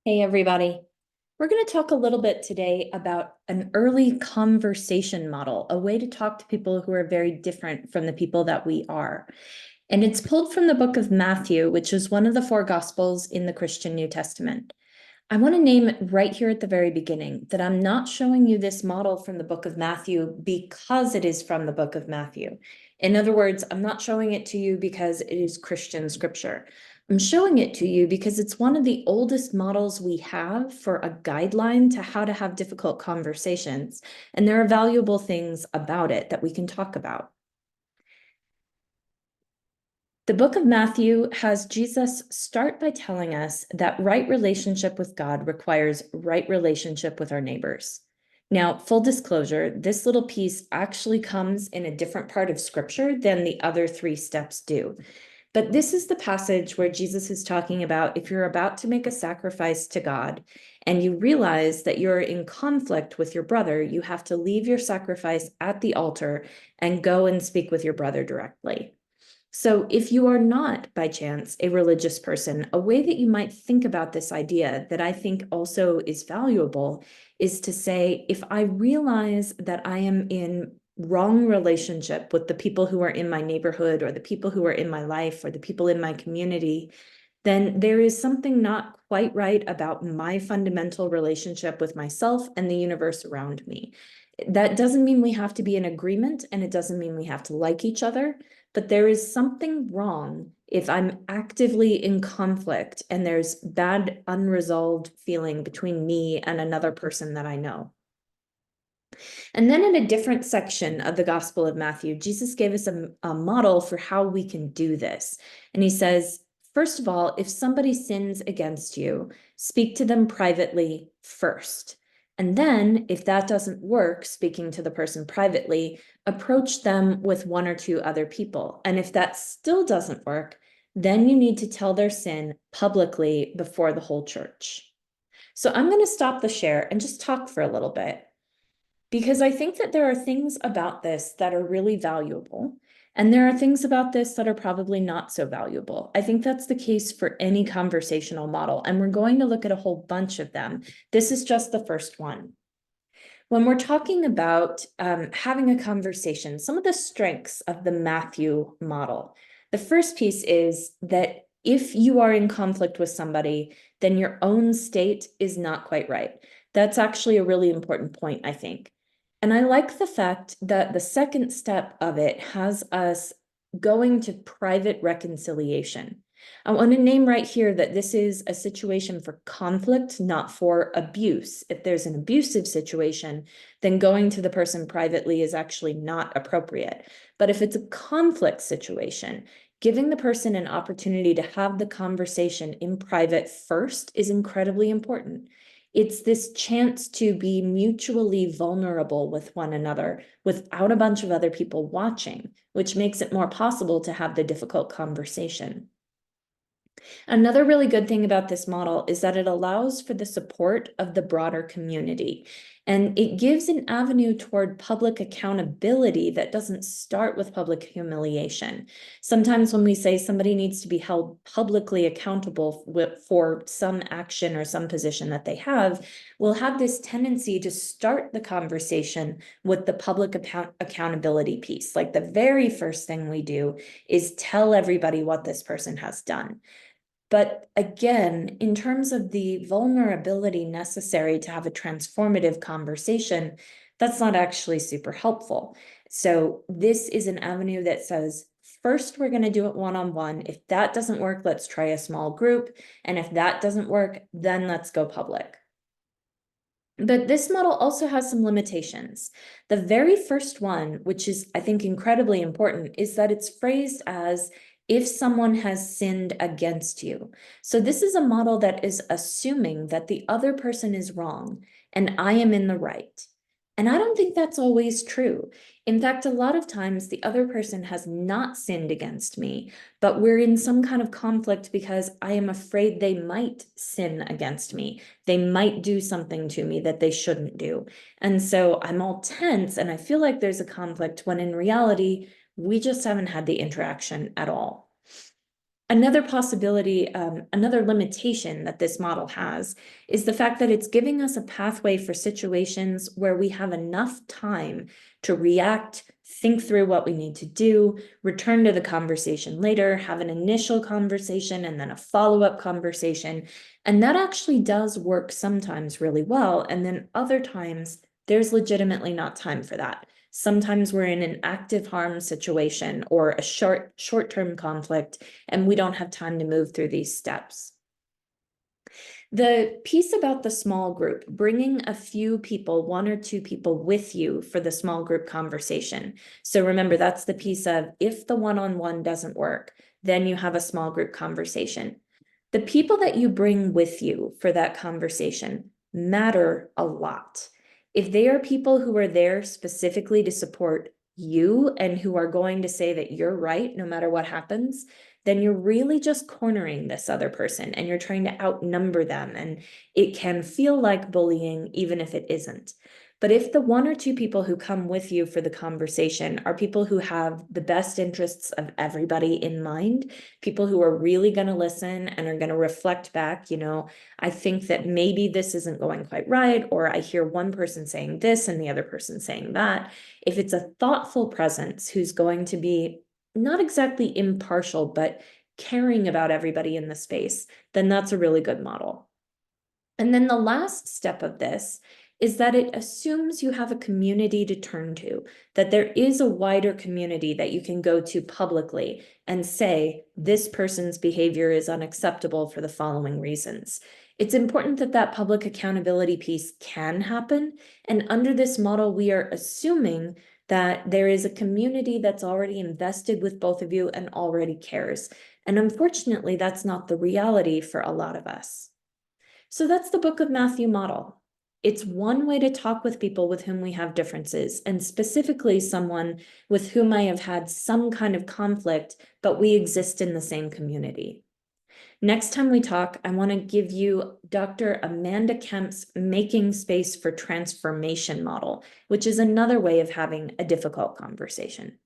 Hey, everybody. We're going to talk a little bit today about an early conversation model, a way to talk to people who are very different from the people that we are. And it's pulled from the book of Matthew, which is one of the four gospels in the Christian New Testament. I want to name right here at the very beginning that I'm not showing you this model from the book of Matthew because it is from the book of Matthew. In other words, I'm not showing it to you because it is Christian scripture. I'm showing it to you because it's one of the oldest models we have for a guideline to how to have difficult conversations. And there are valuable things about it that we can talk about. The book of Matthew has Jesus start by telling us that right relationship with God requires right relationship with our neighbors. Now, full disclosure, this little piece actually comes in a different part of scripture than the other three steps do. But this is the passage where Jesus is talking about if you're about to make a sacrifice to God and you realize that you're in conflict with your brother, you have to leave your sacrifice at the altar and go and speak with your brother directly. So, if you are not by chance a religious person, a way that you might think about this idea that I think also is valuable is to say, if I realize that I am in wrong relationship with the people who are in my neighborhood or the people who are in my life or the people in my community, then there is something not quite right about my fundamental relationship with myself and the universe around me. That doesn't mean we have to be in agreement, and it doesn't mean we have to like each other, but there is something wrong if I'm actively in conflict and there's bad unresolved feeling between me and another person that I know. And then in a different section of the Gospel of Matthew, Jesus gave us a model for how we can do this. And he says, first of all, if somebody sins against you, speak to them privately first. And then, if that doesn't work, speaking to the person privately, approach them with one or two other people. And if that still doesn't work, then you need to tell their sin publicly before the whole church. So I'm going to stop the share and just talk for a little bit, because I think that there are things about this that are really valuable, and there are things about this that are probably not so valuable. I think that's the case for any conversational model, and we're going to look at a whole bunch of them. This is just the first one. When we're talking about having a conversation, some of the strengths of the Matthew model, the first piece is that if you are in conflict with somebody, then your own state is not quite right. That's actually a really important point, I think. And I like the fact that the second step of it has us going to private reconciliation. I want to name right here that this is a situation for conflict, not for abuse. If there's an abusive situation, then going to the person privately is actually not appropriate. But if it's a conflict situation, giving the person an opportunity to have the conversation in private first is incredibly important. It's this chance to be mutually vulnerable with one another without a bunch of other people watching, which makes it more possible to have the difficult conversation. Another really good thing about this model is that it allows for the support of the broader community, and it gives an avenue toward public accountability that doesn't start with public humiliation. Sometimes when we say somebody needs to be held publicly accountable for some action or some position that they have, we'll have this tendency to start the conversation with the public accountability piece. Like the very first thing we do is tell everybody what this person has done. But again, in terms of the vulnerability necessary to have a transformative conversation, that's not actually super helpful. So this is an avenue that says, first, we're going to do it one-on-one. If that doesn't work, let's try a small group. And if that doesn't work, then let's go public. But this model also has some limitations. The very first one, which is, I think, incredibly important, is that it's phrased as if someone has sinned against you. So this is a model that is assuming that the other person is wrong and I am in the right. And I don't think that's always true. In fact, a lot of times the other person has not sinned against me, but we're in some kind of conflict because I am afraid they might sin against me. They might do something to me that they shouldn't do. And so I'm all tense and I feel like there's a conflict when in reality, we just haven't had the interaction at all. Another possibility, another limitation that this model has is the fact that it's giving us a pathway for situations where we have enough time to react, think through what we need to do, return to the conversation later, have an initial conversation and then a follow-up conversation. And that actually does work sometimes really well. And then other times, there's legitimately not time for that. Sometimes we're in an active harm situation or a short-term conflict, and we don't have time to move through these steps. The piece about the small group, bringing a few people, one or two people with you for the small group conversation. So remember, that's the piece of if the one-on-one doesn't work, then you have a small group conversation. The people that you bring with you for that conversation matter a lot. If they are people who are there specifically to support you and who are going to say that you're right no matter what happens, then you're really just cornering this other person and you're trying to outnumber them. And it can feel like bullying, even if it isn't. But if the one or two people who come with you for the conversation are people who have the best interests of everybody in mind, people who are really going to listen and are going to reflect back, I think that maybe this isn't going quite right, or I hear one person saying this and the other person saying that. If it's a thoughtful presence who's going to be not exactly impartial, but caring about everybody in the space, then that's a really good model. And then the last step of this is that it assumes you have a community to turn to, that there is a wider community that you can go to publicly and say, this person's behavior is unacceptable for the following reasons. It's important that that public accountability piece can happen. And under this model, we are assuming that there is a community that's already invested with both of you and already cares. And unfortunately, that's not the reality for a lot of us. So that's the Book of Matthew model. It's one way to talk with people with whom we have differences, and specifically someone with whom I have had some kind of conflict, but we exist in the same community. Next time we talk, I want to give you Dr. Amanda Kemp's Making Space for Transformation model, which is another way of having a difficult conversation.